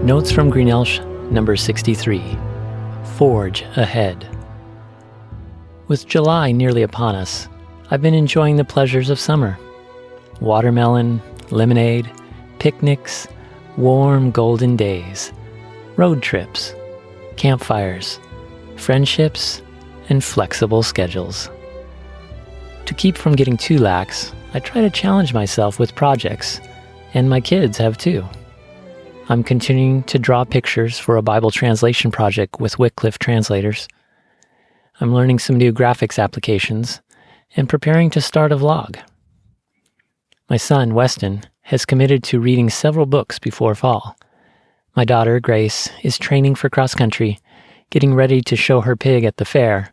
Notes from Greenelsh, number 63. Forge Ahead. With July nearly upon us, I've been enjoying the pleasures of summer. Watermelon, lemonade, picnics, warm golden days, road trips, campfires, friendships, and flexible schedules. To keep from getting too lax, I try to challenge myself with projects, and my kids have too. I'm continuing to draw pictures for a Bible translation project with Wycliffe Translators. I'm learning some new graphics applications and preparing to start a vlog. My son, Weston, has committed to reading several books before fall. My daughter, Grace, is training for cross country, getting ready to show her pig at the fair,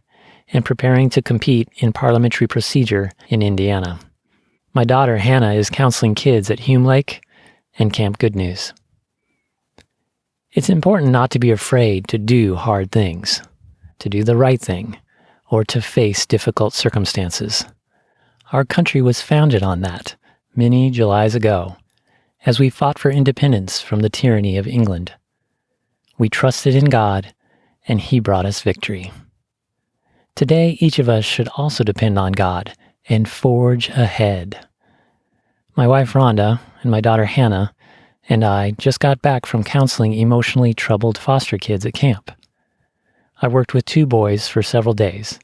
and preparing to compete in parliamentary procedure in Indiana. My daughter, Hannah, is counseling kids at Hume Lake and Camp Good News. It's important not to be afraid to do hard things, to do the right thing, or to face difficult circumstances. Our country was founded on that many Julys ago, as we fought for independence from the tyranny of England. We trusted in God, and He brought us victory. Today, each of us should also depend on God and forge ahead. My wife Rhonda and my daughter Hannah and I just got back from counseling emotionally troubled foster kids at camp. I worked with 2 boys for several days.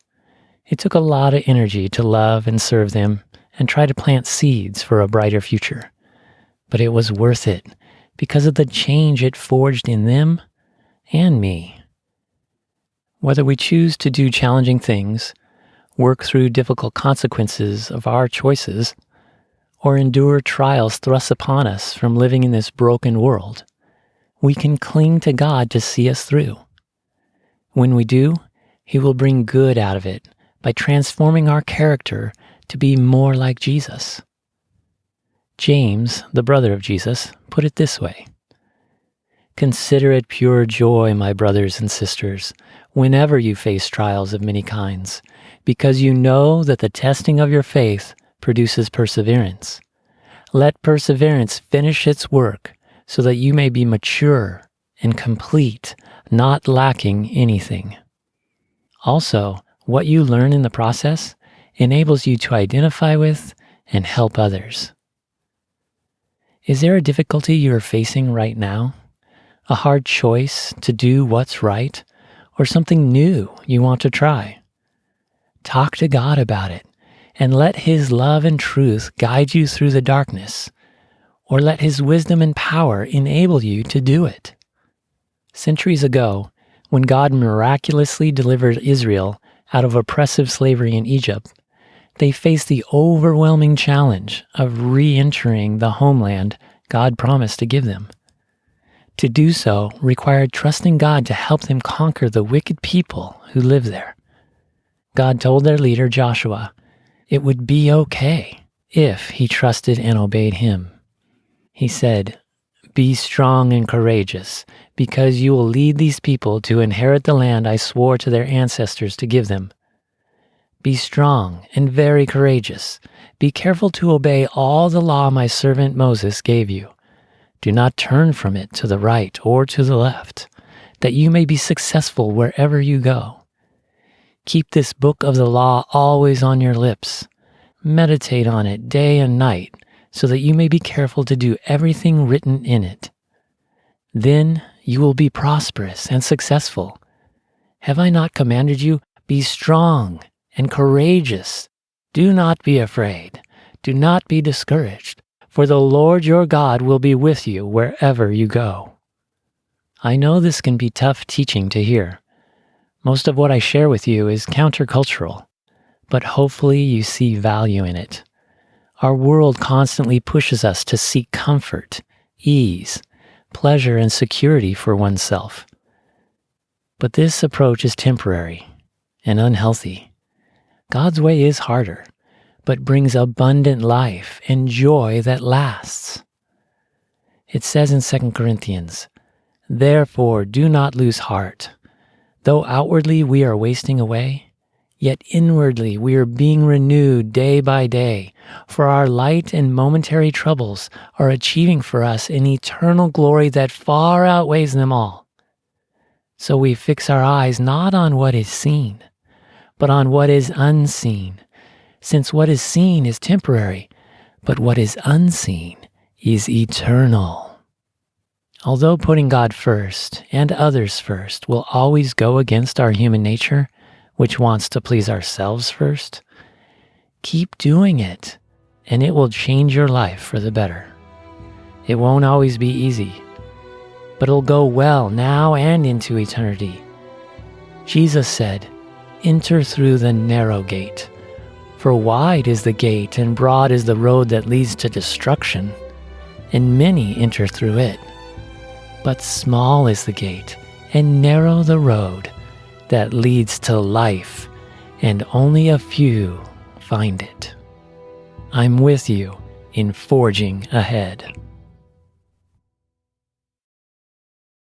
It took a lot of energy to love and serve them and try to plant seeds for a brighter future. But it was worth it because of the change it forged in them and me. Whether we choose to do challenging things, work through difficult consequences of our choices, or endure trials thrust upon us from living in this broken world, we can cling to God to see us through. When we do, He will bring good out of it by transforming our character to be more like Jesus. James, the brother of Jesus, put it this way: "Consider it pure joy, my brothers and sisters, whenever you face trials of many kinds, because you know that the testing of your faith produces perseverance. Let perseverance finish its work so that you may be mature and complete, not lacking anything." Also, what you learn in the process enables you to identify with and help others. Is there a difficulty you are facing right now? A hard choice to do what's right, or something new you want to try? Talk to God about it, and let His love and truth guide you through the darkness, or let His wisdom and power enable you to do it. Centuries ago, when God miraculously delivered Israel out of oppressive slavery in Egypt, they faced the overwhelming challenge of re-entering the homeland God promised to give them. To do so required trusting God to help them conquer the wicked people who lived there. God told their leader Joshua it would be okay if he trusted and obeyed Him. He said, "Be strong and courageous, because you will lead these people to inherit the land I swore to their ancestors to give them. Be strong and very courageous. Be careful to obey all the law my servant Moses gave you. Do not turn from it to the right or to the left, that you may be successful wherever you go. Keep this book of the law always on your lips. Meditate on it day and night, so that you may be careful to do everything written in it. Then you will be prosperous and successful. Have I not commanded you? Be strong and courageous. Do not be afraid. Do not be discouraged, for the Lord your God will be with you wherever you go." I know this can be tough teaching to hear. Most of what I share with you is countercultural, but hopefully you see value in it. Our world constantly pushes us to seek comfort, ease, pleasure, and security for oneself. But this approach is temporary and unhealthy. God's way is harder, but brings abundant life and joy that lasts. It says in 2 Corinthians, "Therefore do not lose heart. Though outwardly we are wasting away, Yet inwardly we are being renewed day by day, for our light and momentary troubles are achieving for us an eternal glory that far outweighs them all. So we fix our eyes not on what is seen, but on what is unseen, since what is seen is temporary, but what is unseen is eternal. Although putting God first and others first will always go against our human nature, which wants to please ourselves first, keep doing it, and it will change your life for the better. It won't always be easy, but it'll go well now and into eternity. Jesus said, "Enter through the narrow gate, for wide is the gate and broad is the road that leads to destruction, and many enter through it. But small is the gate and narrow the road that leads to life, and only a few find it." I'm with you in forging ahead.